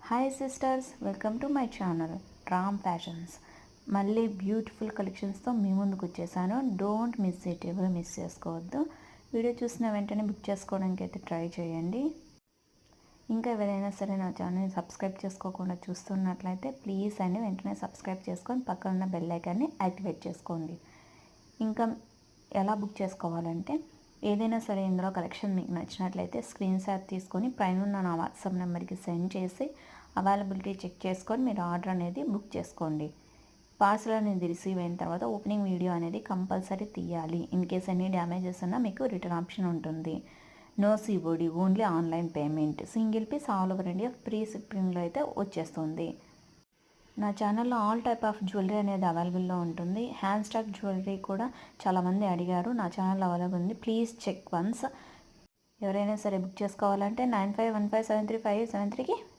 Hi sisters, welcome to my channel Ram fashions. మళ్ళీ beautiful కలెక్షన్స్తో మీ ముందుకు వచ్చేసాను. డోంట్ మిస్ ఇట్, ఎవరు మిస్ చేసుకోవద్దు. వీడియో చూసిన వెంటనే బుక్ చేసుకోవడానికి అయితే ట్రై చేయండి. ఇంకా ఎవరైనా సరే నా ఛానల్ని సబ్స్క్రైబ్ చేసుకోకుండా చూస్తున్నట్లయితే ప్లీజ్ అండి వెంటనే సబ్స్క్రైబ్ చేసుకొని పక్కన ఉన్న బెల్ ఐకాన్ని యాక్టివేట్ చేసుకోండి. ఇంకా ఎలా బుక్ చేసుకోవాలంటే, ఏదైనా సరే ఇందులో కలెక్షన్ మీకు నచ్చినట్లయితే స్క్రీన్ షాట్ తీసుకొని పైన ఉన్న నా వాట్సాప్ నెంబర్కి సెండ్ చేసి అవైలబిలిటీ చెక్ చేసుకొని మీరు ఆర్డర్ అనేది బుక్ చేసుకోండి. పార్సల్ అనేది రిసీవ్ అయిన తర్వాత ఓపెనింగ్ వీడియో అనేది కంపల్సరీ తీయాలి. ఇన్ కేస్ ఎనీ డ్యామేజెస్ ఉన్నా మీకు రిటర్న్ ఆప్షన్ ఉంటుంది. No COD, only online payment. Single piece all over India free షిప్పింగ్లో అయితే వచ్చేస్తుంది. నా ఛానల్లో ఆల్ టైప్ ఆఫ్ జ్యువెలరీ అనేది అవైలబుల్లో ఉంటుంది. హ్యాండ్ స్టాక్ జ్యువెలరీ కూడా చాలామంది అడిగారు. నా ఛానల్లో అవైలబుల్ ఉంది. Please check once. ఎవరైనా సరే బుక్ చేసుకోవాలంటే 9515735873కి